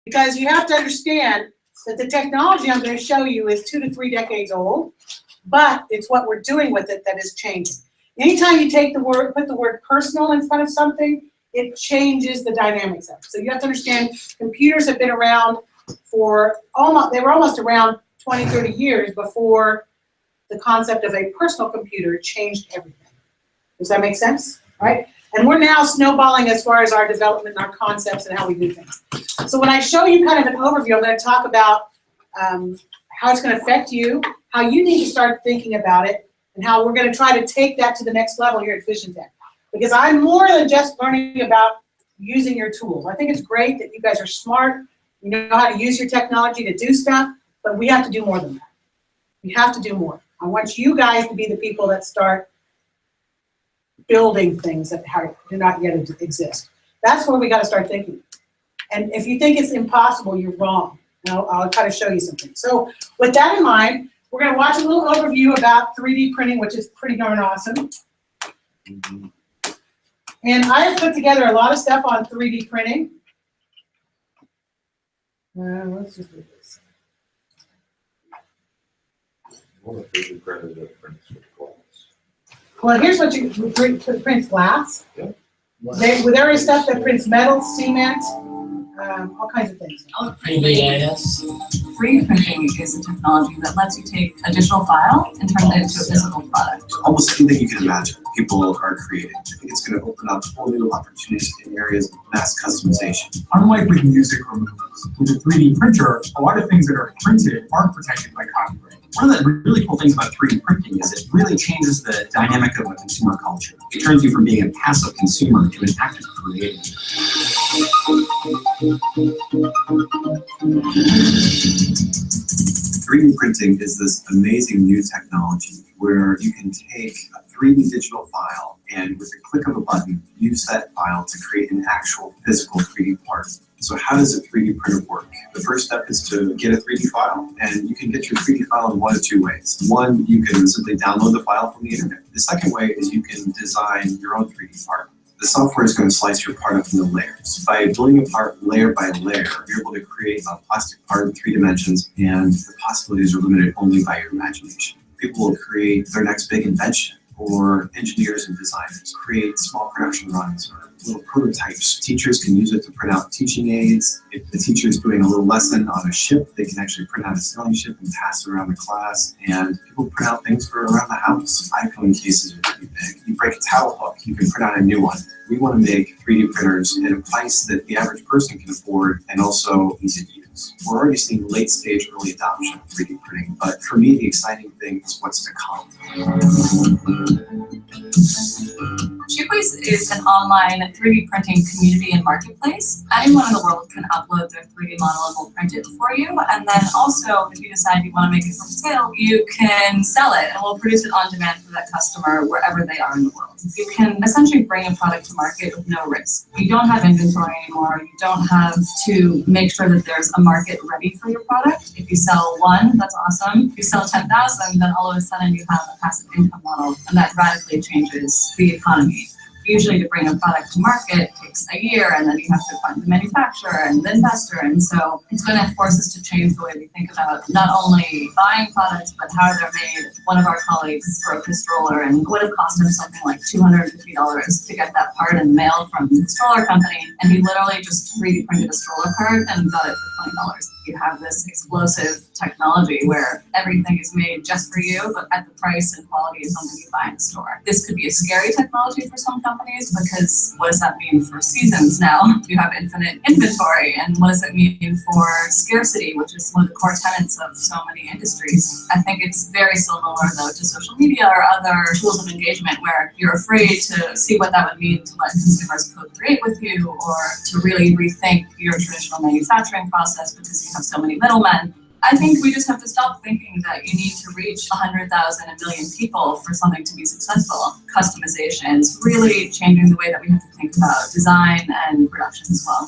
Because you have to understand that the technology I'm going to show you is 2 to 3 decades old, but it's what we're doing with it that is changing. Anytime you take the word, put the word personal in front of something, it changes the dynamics of it. So you have to understand computers have been around for they were almost around 20, 30 years before the concept of a personal computer changed everything. Does that make sense? Right? And we're now snowballing as far as our development and our concepts and how we do things. So when I show you kind of an overview, I'm going to talk about how it's going to affect you, how you need to start thinking about it, and how we're going to try to take that to the next level here at Vision Tech. Because I'm more than just learning about using your tools. I think it's great that you guys are smart, you know how to use your technology to do stuff, but we have to do more than that. We have to do more. I want you guys to be the people that start building things that do not yet exist. That's where we got to start thinking. And if you think it's impossible, you're wrong. And I'll try to show you something. So with that in mind, we're going to watch a little overview about 3D printing, which is pretty darn awesome. And I have put together a lot of stuff on 3D printing. Let's just do this. Well, here's what you print glass. Yeah. There is stuff that prints metal, cement, all kinds of things. 3D printing is a technology that lets you take a digital file and turn it into a physical product. Almost anything you can imagine, people are creating. I think it's going to open up whole new opportunities in areas of mass customization. Unlike with music or movies, with a 3D printer, a lot of things that are printed aren't protected by copyright. One of the really cool things about 3D printing is it really changes the dynamic of a consumer culture. It turns you from being a passive consumer to an active creator. 3D printing is this amazing new technology where you can take a 3D digital file and with a click of a button, use that file to create an actual physical 3D part. So how does a 3D printer work? The first step is to get a 3D file, and you can get your 3D file in one of two ways. One, you can simply download the file from the internet. The second way is you can design your own 3D part. The software is going to slice your part up into layers. By building a part layer by layer, you're able to create a plastic part in 3 dimensions, and the possibilities are limited only by your imagination. People will create their next big invention, or engineers and designers create small production runs or little prototypes. Teachers can use it to print out teaching aids. If the teacher is doing a little lesson on a ship, they can actually print out a sailing ship and pass it around the class. And people print out things for around the house. iPhone cases are pretty big. You break a towel hook, you can print out a new one. We want to make 3D printers at a price that the average person can afford and also easy to use. We're already seeing late stage early adoption of 3D printing, but for me, the exciting thing is what's to come. Shoeplace is an online 3D printing community and marketplace. Anyone in the world can upload their 3D model and we'll print it for you. And then also, if you decide you want to make it for sale, you can sell it and we'll produce it on demand for that customer wherever they are in the world. You can essentially bring a product to market with no risk. You don't have inventory anymore. You don't have to make sure that there's a market ready for your product. If you sell one, that's awesome. If you sell 10,000, then all of a sudden you have a passive income model, and that radically changes the economy. Usually to bring a product to market takes a year, and then you have to find the manufacturer and the investor, and so it's going to force us to change the way we think about not only buying products, but how they're made. One of our colleagues broke his stroller, and it would have cost him something like $250 to get that part in the mail from the stroller company, and he literally just 3D printed a stroller part and got it for $20. You have this explosive technology where everything is made just for you, but at the price and quality of something you buy in the store. This could be a scary technology for some companies because what does that mean for seasons now? You have infinite inventory, and what does it mean for scarcity, which is one of the core tenets of so many industries. I think it's very similar though to social media or other tools of engagement where you're afraid to see what that would mean to let consumers co-create with you or to really rethink your traditional manufacturing process because you have so many middlemen. I think we just have to stop thinking that you need to reach 100,000, a million people for something to be successful. Customization is really changing the way that we have to think about design and production as well.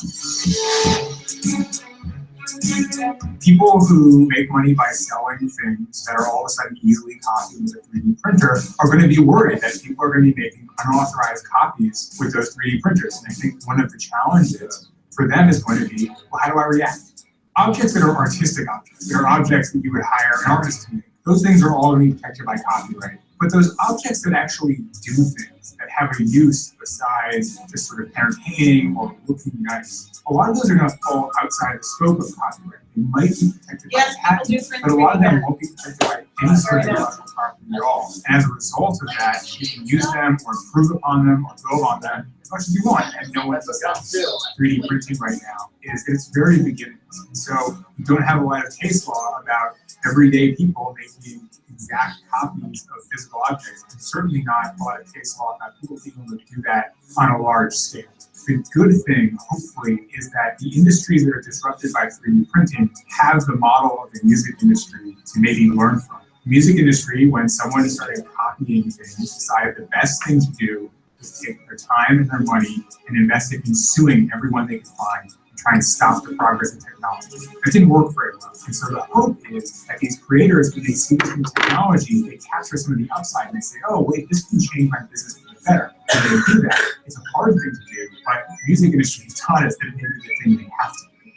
People who make money by selling things that are all of a sudden easily copied with a 3D printer are going to be worried that people are going to be making unauthorized copies with those 3D printers. And I think one of the challenges for them is going to be, well, how do I react? Objects that are artistic objects, that are objects that you would hire an artist to make, those things are all going to be protected by copyright. But those objects that actually do things, that have a use besides just sort of entertaining or looking nice, a lot of those are going to fall outside the scope of copyright. They might be protected by patent, but a lot of them won't be protected by any sort of intellectual property at all. And as a result of that, you can use them or improve upon them or build on them as much as you want. And no one's about 3D printing right now is at its very beginning. And so you don't have a lot of case law about everyday people making exact copies of physical objects, and certainly not a lot of case law about people being able to do that on a large scale. The good thing, hopefully, is that the industries that are disrupted by 3D printing have the model of the music industry to maybe learn from. The music industry, when someone started copying things, decided the best thing to do was take their time and their money and invest it in suing everyone they could find and try and stop the progress of technology. That didn't work very well. And so the hope is that these creators, when they see this new technology, they capture some of the upside and they say, oh, wait, this can change my business for the better. And they do that. It's a hard thing to do, but the music industry has taught us that it may be the thing they have to do.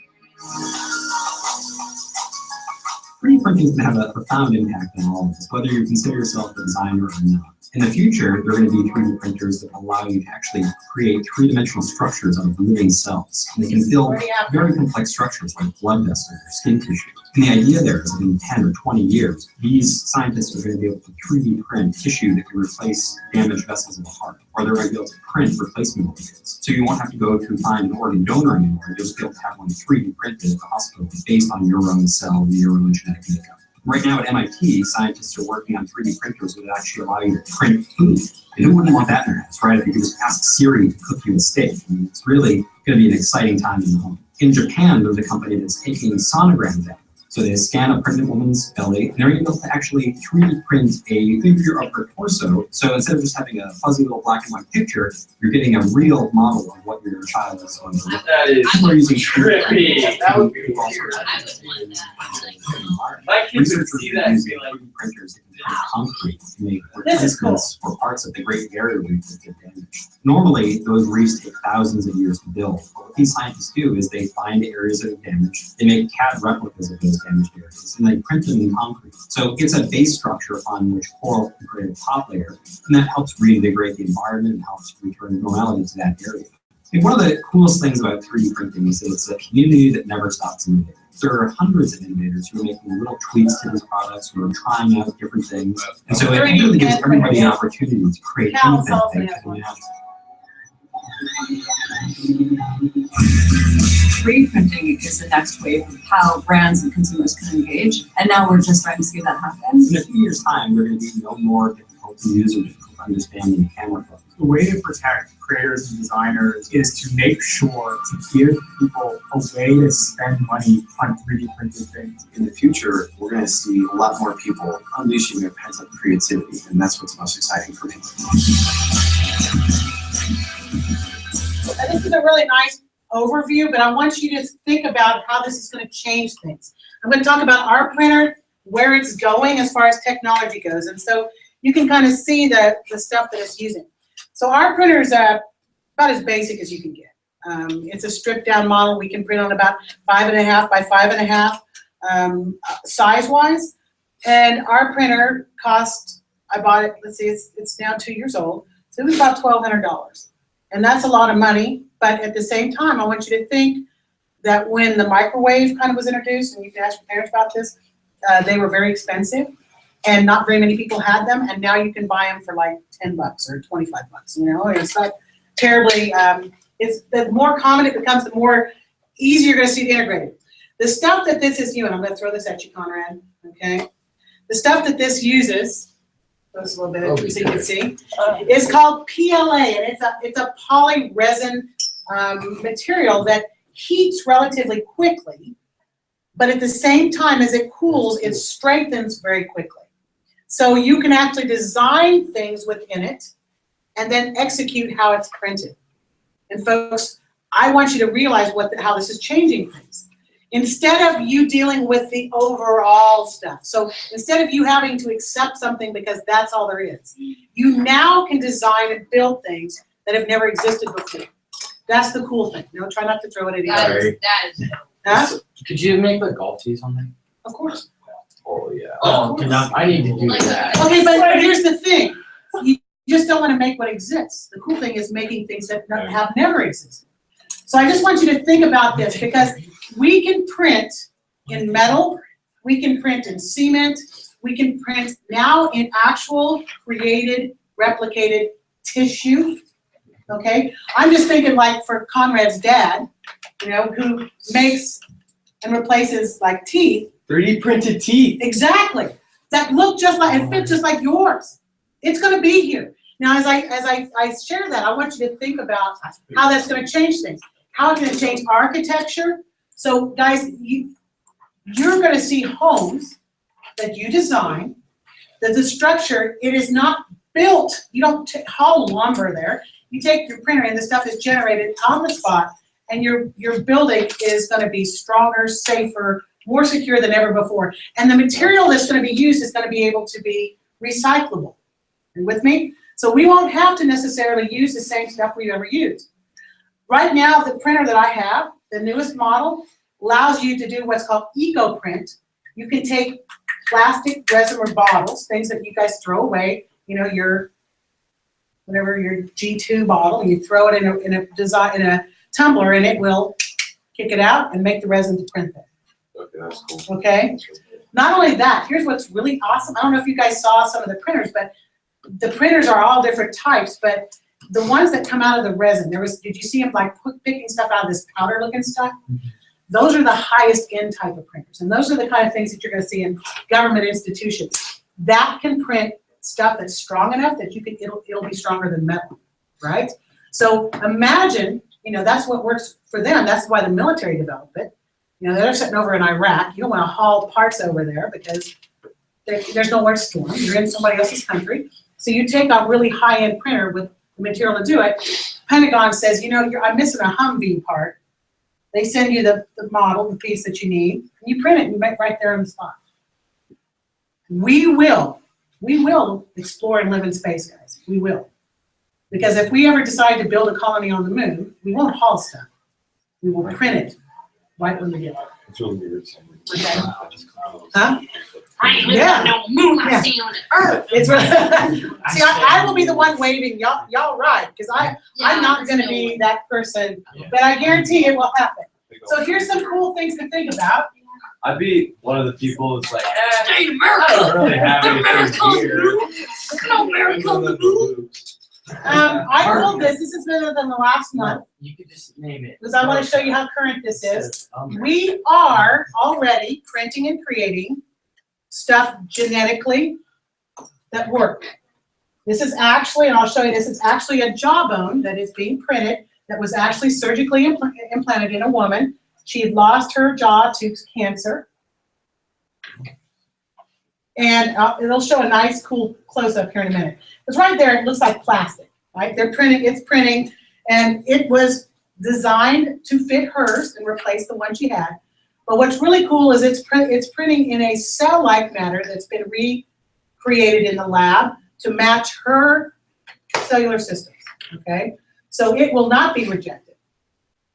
3D printing is going to have a profound impact on all of us, whether you consider yourself a designer or not. In the future, there are going to be 3D printers that allow you to actually create three-dimensional structures out of living cells. And they can build very complex structures like blood vessels or skin tissue. And the idea there is that in 10 or 20 years, these scientists are going to be able to 3D print tissue that can replace damaged vessels of the heart, or they're going to be able to print replacement organs. So you won't have to go to find an organ donor anymore. You'll just be able to have one 3D printed at the hospital based on your own cell and your own genetic makeup. Right now at MIT, scientists are working on 3D printers that actually allow you to print food. And who wouldn't want that in their house, right? If you could just ask Siri to cook you a steak. I mean, it's really going to be an exciting time in the home. In Japan, there's a company that's taking sonogram data. So they scan a pregnant woman's belly, and they're able to actually 3D print a figure of her torso. So instead of just having a fuzzy little black and white picture, you're getting a real model of what your child is going to look like. That is People are using trippy. That would be all weird. sorts of I things. would want that. My kids would Researchers see are that and using be like, 3D printers that can print concrete to make This is cool. replacements for parts of the Great Barrier Reef that get damaged. Normally, those reefs take thousands of years to build. But what these scientists do is they find areas that are damaged, they make CAD replicas of those damaged areas, and they print them in concrete. So it's a base structure on which coral can create a top layer, and that helps reinvigorate the environment and helps return normality to that area. And one of the coolest things about 3D printing is that it's a community that never stops innovating. There are hundreds of innovators who are making little tweaks to these products, who are trying out different things. And so it really gives everybody an opportunity to create anything they can imagine. 3D printing is the next wave of how brands and consumers can engage, and now we're just starting to see that happen. In a few years' time, they're going to be no more difficult to use or difficult to understand than camera photos. The way to protect creators and designers is to make sure to give people a way to spend money on 3D printed things. In the future, we're going to see a lot more people unleashing their pent-up creativity, and that's what's most exciting for me. And this is a really nice overview, but I want you to think about how this is going to change things. I'm going to talk about our printer, where it's going as far as technology goes. And so you can kind of see the stuff that it's using. So our printer is about as basic as you can get. It's a stripped down model. We can print on about 5.5 by 5.5 size-wise. And our printer cost, I bought it, let's see, it's now 2 years old. So it was about $1,200. And that's a lot of money, but at the same time, I want you to think that when the microwave kind of was introduced, and you can ask your parents about this, they were very expensive, and not very many people had them, and now you can buy them for like $10 or $25, you know? It's not terribly, it's the more common it becomes, the more easier you're gonna see it integrated. The stuff that this is, and I'm gonna throw this at you, Conrad, okay? The stuff that this uses, a little bit so you can see. It's called PLA, and it's a poly resin material that heats relatively quickly, but at the same time as it cools, it strengthens very quickly. So you can actually design things within it and then execute how it's printed. And folks, I want you to realize how this is changing things. Instead of you dealing with the overall stuff, so instead of you having to accept something because that's all there is, you now can design and build things that have never existed before. That's the cool thing. No, try not to throw it at each That other. is. Huh? Could you make like golf tees on there? Of course. Oh, yeah. Of course. I need to do that. Okay, but here's the thing. You just don't want to make what exists. The cool thing is making things that have never existed. So I just want you to think about this, because we can print in metal, we can print in cement, we can print now in actual created, replicated tissue. Okay? I'm just thinking like for Conrad's dad, you know, who makes and replaces like teeth. 3D printed teeth. Exactly. That look just like, and fit just like yours. It's gonna be here. Now, as I share that, I want you to think about how that's gonna change things. How it's gonna change architecture. So guys, you're gonna see homes that you design, that the structure, it is not built, you don't haul lumber there. You take your printer and the stuff is generated on the spot, and your building is gonna be stronger, safer, more secure than ever before. And the material that's gonna be used is gonna be able to be recyclable. Are you with me? So we won't have to necessarily use the same stuff we've ever used. Right now, the printer that I have, the newest model, allows you to do what's called eco-print. You can take plastic resin bottles, things that you guys throw away, you know, your G2 bottle, and you throw it in a tumbler, and it will kick it out and make the resin to print that. Okay, that's cool. Okay? Not only that, here's what's really awesome. I don't know if you guys saw some of the printers, but the printers are all different types, but the ones that come out of the resin, did you see them like picking stuff out of this powder looking stuff? Those are the highest end type of printers. And those are the kind of things that you're gonna see in government institutions. That can print stuff that's strong enough that it'll be stronger than metal, right? So imagine, you know, that's what works for them. That's why the military developed it. You know, they're sitting over in Iraq. You don't want to haul parts over there because there's nowhere to store them. You're in somebody else's country. So you take a really high-end printer with the material to do it. Pentagon says, you know, I'm missing a Humvee part. They send you the model, the piece that you need, and you print it and you make right there on the spot. We will explore and live in space, guys. We will. Because if we ever decide to build a colony on the moon, we won't haul stuff. We will print it right when we get there. It's really weird. Okay. Huh? I ain't living on no moon, I see on the earth. It's really, see, I will be the one waving, y'all right, because I'm not gonna be that person, but I guarantee it will happen. So here's some cool things to think about. I'd be one of the people that's like, Stay in I don't America. really have America's anything here. No, America on the moon. I pulled this is better than the last month, You could just name it. because I wanna show you how current this is. We are already printing and creating stuff genetically that work. This is actually, and I'll show you, this is actually a jawbone that is being printed that was actually surgically implanted in a woman. She had lost her jaw to cancer. And it'll show a nice, cool close-up here in a minute. It's right there, it looks like plastic, right? It's printing, and it was designed to fit hers and replace the one she had. But what's really cool is it's printing in a cell-like manner that's been recreated in the lab to match her cellular systems, okay? So it will not be rejected.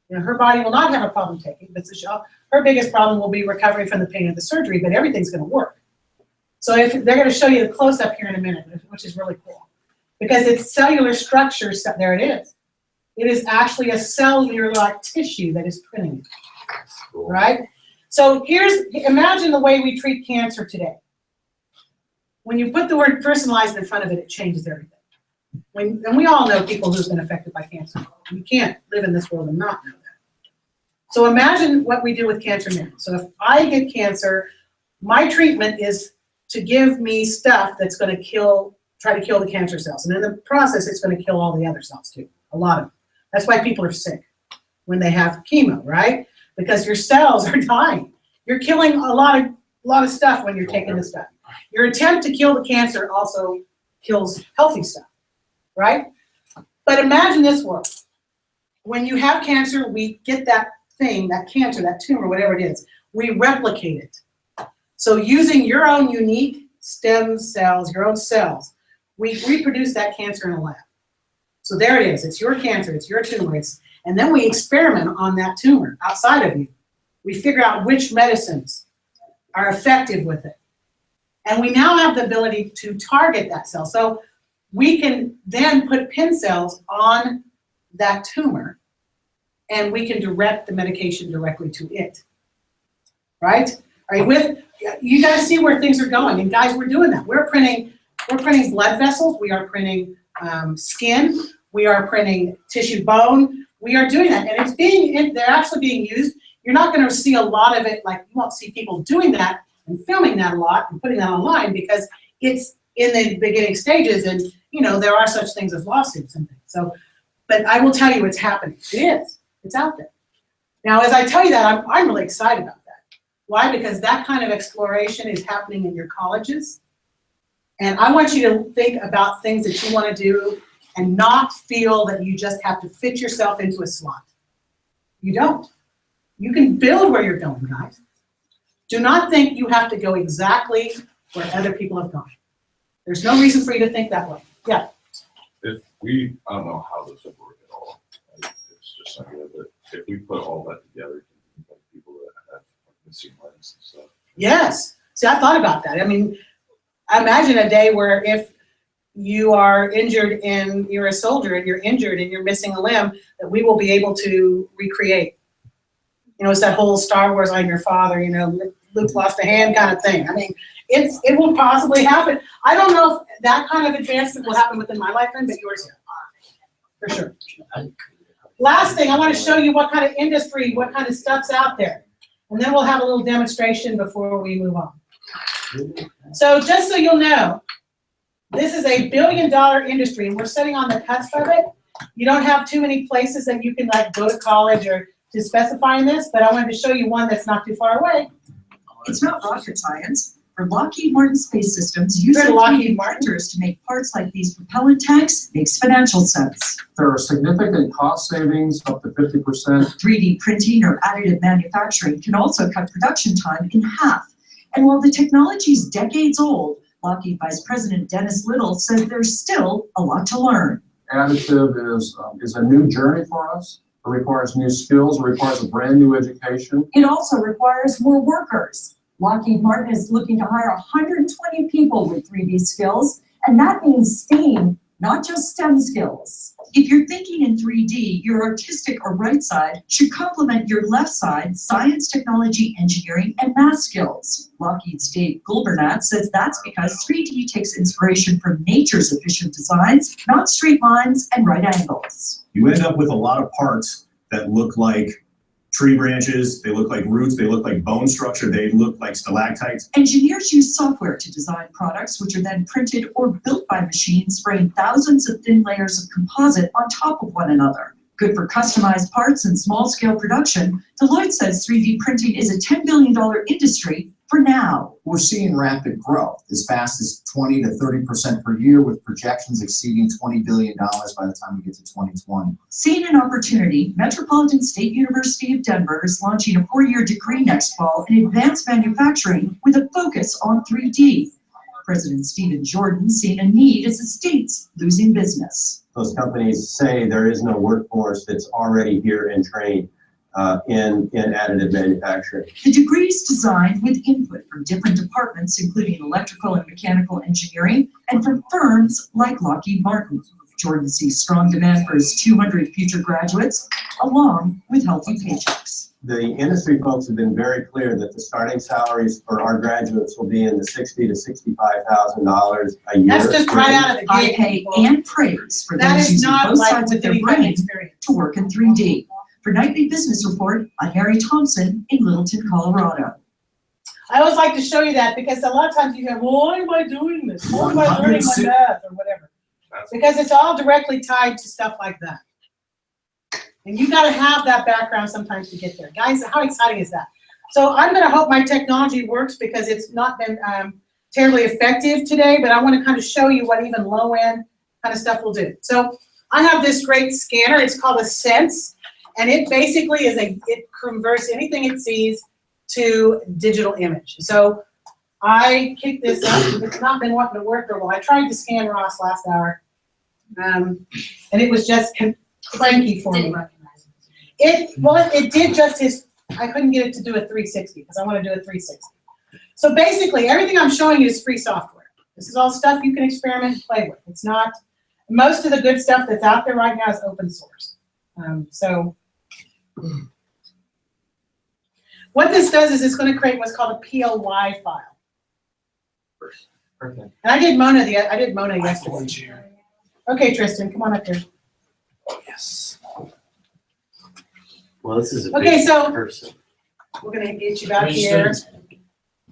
You know, her body will not have a problem taking, but her biggest problem will be recovering from the pain of the surgery, but everything's gonna work. So if they're gonna show you the close-up here in a minute, which is really cool. Because it's cellular structure, there it is. It is actually a cellular-like tissue that is printing it, right? So imagine the way we treat cancer today. When you put the word personalized in front of it, it changes everything. And we all know people who've been affected by cancer. You can't live in this world and not know that. So imagine what we do with cancer now. So if I get cancer, my treatment is to give me stuff that's gonna try to kill the cancer cells. And in the process, it's gonna kill all the other cells too, a lot of them. That's why people are sick when they have chemo, right? Because your cells are dying. You're killing a lot of stuff when you're taking the stuff. Your attempt to kill the cancer also kills healthy stuff, right? But imagine this world. When you have cancer, we get that thing, that cancer, that tumor, whatever it is, we replicate it. So using your own unique stem cells, your own cells, we reproduce that cancer in a lab. So there it is, it's your cancer, it's your tumor, And then we experiment on that tumor outside of you. We figure out which medicines are effective with it. And we now have the ability to target that cell. So we can then put pin cells on that tumor and we can direct the medication directly to it. Right? All right, you guys see where things are going. And guys, we're doing that. We're printing blood vessels. We are printing skin. We are printing tissue bone. We are doing that. And they're actually being used. You're not going to see a lot of it, like you won't see people doing that and filming that a lot and putting that online because it's in the beginning stages and, you know, there are such things as lawsuits and things. So, but I will tell you it's happening. It is. It's out there. Now, as I tell you that, I'm really excited about that. Why? Because that kind of exploration is happening in your colleges. And I want you to think about things that you want to do and not feel that you just have to fit yourself into a slot. You don't. You can build where you're going, guys. Do not think you have to go exactly where other people have gone. There's no reason for you to think that way. Yeah. I don't know how this would work at all. Like, it's just an idea, but if we put all that together, like people that have missing limbs and stuff. Yes. See, I thought about that. I mean, imagine a day where if you are injured and you're a soldier and you're injured and you're missing a limb, that we will be able to recreate. You know, it's that whole Star Wars, I'm your father, you know, Luke lost a hand kind of thing. I mean, it will possibly happen. I don't know if that kind of advancement will happen within my lifetime, but yours will, for sure. Last thing, I want to show you what kind of industry, what kind of stuff's out there. And then we'll have a little demonstration before we move on. So just so you'll know, this is a $1 billion industry and we're sitting on the cusp of it. You don't have too many places that you can like go to college or to specify in this, but I wanted to show you one that's not too far away. It's not rocket science. For Lockheed Martin Space Systems, You're using Lockheed 3D Martin? printers to make parts like these propellant tanks makes financial sense. There are significant cost savings, up to 50%. 3D printing or additive manufacturing can also cut production time in half. And while the technology is decades old, Lockheed Vice President Dennis Little says there's still a lot to learn. Additive is a new journey for us. It requires new skills, it requires a brand new education. It also requires more workers. Lockheed Martin is looking to hire 120 people with 3D skills, and that means STEAM, not just STEM skills. If you're thinking in 3D, your artistic or right side should complement your left side, science, technology, engineering, and math skills. Lockheed's Dave Gulbernat says that's because 3D takes inspiration from nature's efficient designs, not straight lines and right angles. You end up with a lot of parts that look like tree branches, they look like roots, they look like bone structure, they look like stalactites. Engineers use software to design products which are then printed or built by machines, spraying thousands of thin layers of composite on top of one another. Good for customized parts and small-scale production, Deloitte says 3D printing is a $10 billion industry for now. We're seeing rapid growth, as fast as 20 to 30% per year, with projections exceeding $20 billion by the time we get to 2020. Seeing an opportunity, Metropolitan State University of Denver is launching a 4-year degree next fall in advanced manufacturing with a focus on 3D. President Stephen Jordan seeing a need as the state's losing business. Those companies say there is no workforce that's already here and trained in additive manufacturing. The degree is designed with input from different departments, including electrical and mechanical engineering, and from firms like Lockheed Martin. Jordan sees strong demand for his 200 future graduates, along with healthy paychecks. The industry folks have been very clear that the starting salaries for our graduates will be in the $60,000 to $65,000 a year. That's just right out of the I gate. pay people. and praise for That those is using not both like sides of with their any kind of brain experience. to work in 3D. For Nightly Business Report, I'm Harry Thompson in Littleton, Colorado. I always like to show you that because a lot of times you go, well, why am I doing this? Why am I learning my math or whatever? Because it's all directly tied to stuff like that. And you gotta have that background sometimes to get there. Guys, how exciting is that? So I'm gonna hope my technology works because it's not been terribly effective today, but I wanna kind of show you what even low end kind of stuff will do. So I have this great scanner, it's called a Sense. And it basically is it converts anything it sees to digital image. So I kicked this up. It's not been wanting to work for a while. I tried to scan Ross last hour, and it was just cranky for me. It did just I couldn't get it to do a 360 because I want to do a 360. So basically, everything I'm showing you is free software. This is all stuff you can experiment and play with. It's not, most of the good stuff that's out there right now is open source. What this does is it's going to create what's called a PLY file. Perfect. And I did Mona yesterday. Okay, Tristan, come on up here. Yes. Well, this is a Okay, big so- person. We're going to get you back here.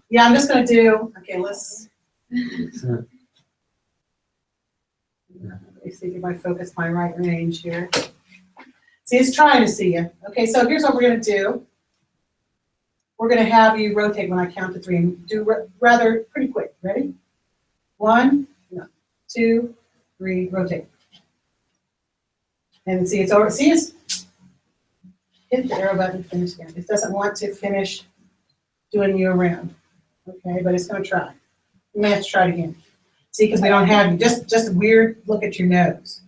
Yeah, I'm just going to do, okay, let's see if I focus my right range here. See, it's trying to see you. Okay, so here's what we're going to do. We're going to have you rotate when I count to 3 and do rather pretty quick. Ready? 1, 2, 3, rotate. And see, it's over. See, it's hit the arrow button, finish again. It doesn't want to finish doing you around. Okay, but it's going to try. You may have to try it again. See, because we don't have you. Just a weird look at your nose.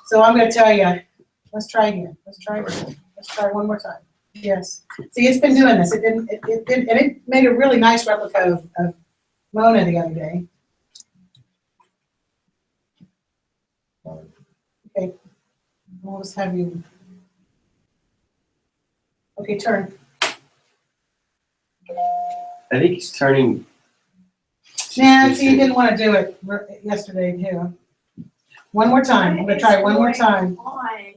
So I'm going to tell you, let's try again. Let's try again. Let's try one more time. Yes. See, it's been doing this. And it made a really nice replica of Mona the other day. Okay. We'll just have you. Okay, turn. I think he's turning. Yeah, see, you didn't want to do it yesterday, too. One more time. I'm going to try it one more time. I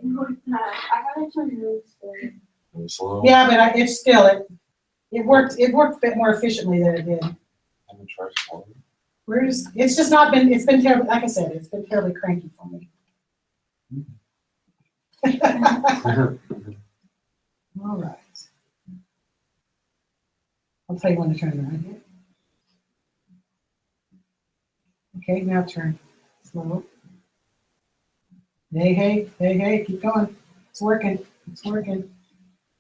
gotta turn this thing. Yeah, but it's still, it worked a bit more efficiently than it did. It's just not been, it's been terribly, like I said, it's been terribly cranky for me. All right. I'll tell you when to turn around. Okay, now turn. Slow. Hey, keep going. It's working. It's working.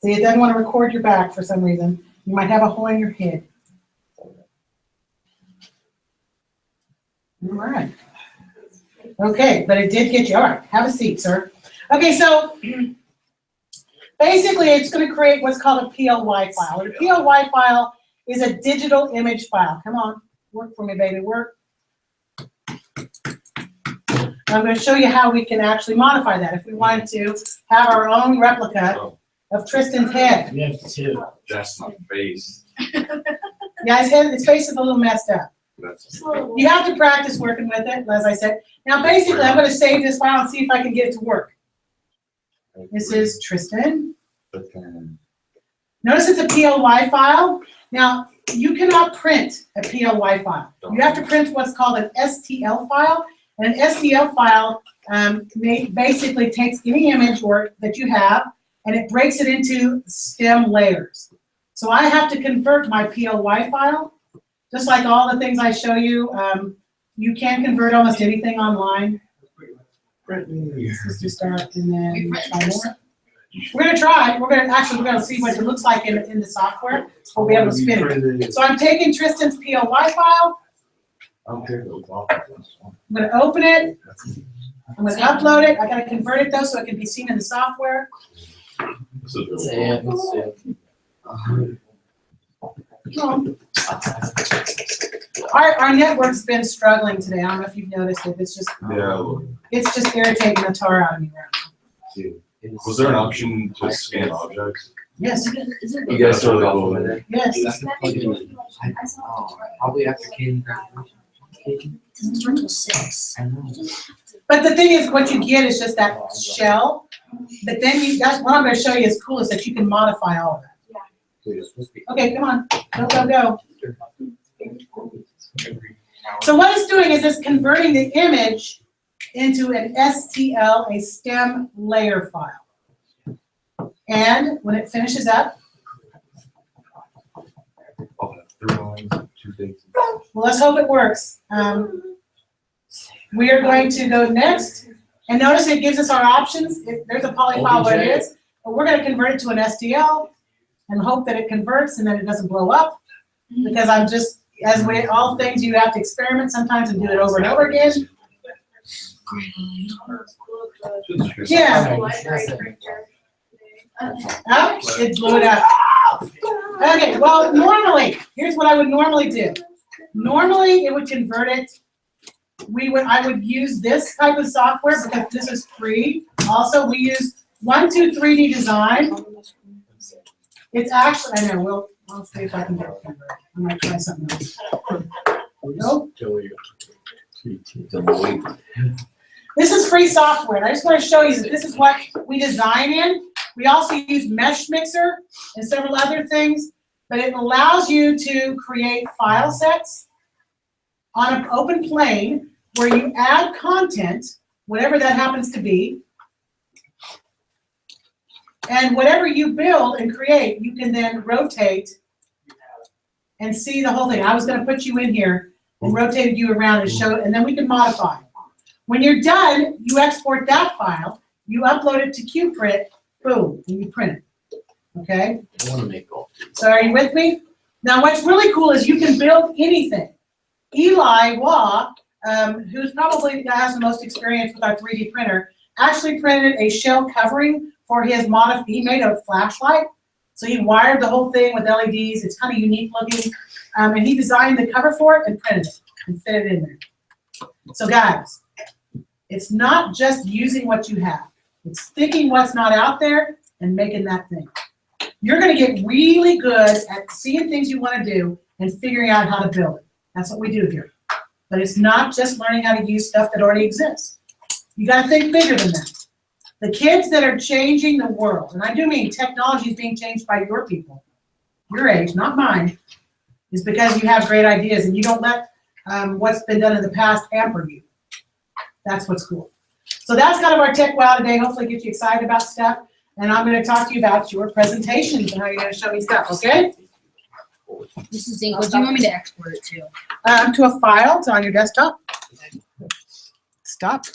See, it doesn't want to record your back for some reason. You might have a hole in your head. All right. Okay, but it did get you. All right, have a seat, sir. Okay, so basically it's going to create what's called a PLY file. And a PLY file is a digital image file. Come on, work for me, baby, work. I'm going to show you how we can actually modify that if we wanted to have our own replica of Tristan's head. You have to. That's my face. Yeah, his face is a little messed up. You have to practice working with it, as I said. Now, basically, I'm going to save this file and see if I can get it to work. This is Tristan. Notice it's a PLY file. Now, you cannot print a PLY file. You have to print what's called an STL file. And an STL file basically takes any image that you have and it breaks it into stem layers. So I have to convert my PLY file, just like all the things I show you. You can convert almost anything online. Let's just start and then try more. We're going to try. We're going to see what it looks like in the software. We'll be able to spin it. So I'm taking Tristan's PLY file. I'm going to open it. I'm going to upload it. I got to convert it though so it can be seen in the software. This is really cool. Our network's been struggling today. I don't know if you've noticed it. It's just irritating the tar out of me right now. Was there an option to scan objects? Yes. You guys still got one there? Yes. Probably after Katie graduation. But the thing is, what you get is just that shell. But then that's what I'm going to show you is cool is that you can modify all of that. Okay, come on. Go. So what it's doing is it's converting the image into an STL, a stem layer file. And when it finishes up, well, let's hope it works. We are going to go next. And notice it gives us our options. There's a poly file where it is. But we're going to convert it to an STL and hope that it converts and then it doesn't blow up. Because I'm just, as with all things, you have to experiment sometimes and do it over and over again. Yeah. Oh, it blew it up. Okay, well, normally, here's what I would normally do. Normally, it would convert it. I would use this type of software because this is free. Also, we use 123D Design. It's actually, I know, I'll see if I can get it converted. I might try something else. Nope. This is free software. I just want to show you that this is what we design in. We also use Mesh Mixer and several other things, but it allows you to create file sets on an open plane where you add content, whatever that happens to be, and whatever you build and create, you can then rotate and see the whole thing. I was going to put you in here and rotate you around and show, and then we can modify. When you're done, you export that file, you upload it to QPrint, boom, and you print it. Okay? I want to make golf. So are you with me? Now what's really cool is you can build anything. Eli Waugh, who's probably has the most experience with our 3D printer, actually printed a shell covering for his he made a flashlight. So he wired the whole thing with LEDs. It's kind of unique looking. And he designed the cover for it and printed it and fit it in there. So guys, it's not just using what you have. It's thinking what's not out there and making that thing. You're going to get really good at seeing things you want to do and figuring out how to build it. That's what we do here. But it's not just learning how to use stuff that already exists. You got to think bigger than that. The kids that are changing the world, and I do mean technology is being changed by your people, your age, not mine, is because you have great ideas and you don't let what's been done in the past hamper you. That's what's cool. So that's kind of our Tech Wow today. Hopefully get you excited about stuff. And I'm going to talk to you about your presentations and how you're going to show me stuff, okay? This is Dingo. Do you want me to export it to? To a file. It's on your desktop. Stop.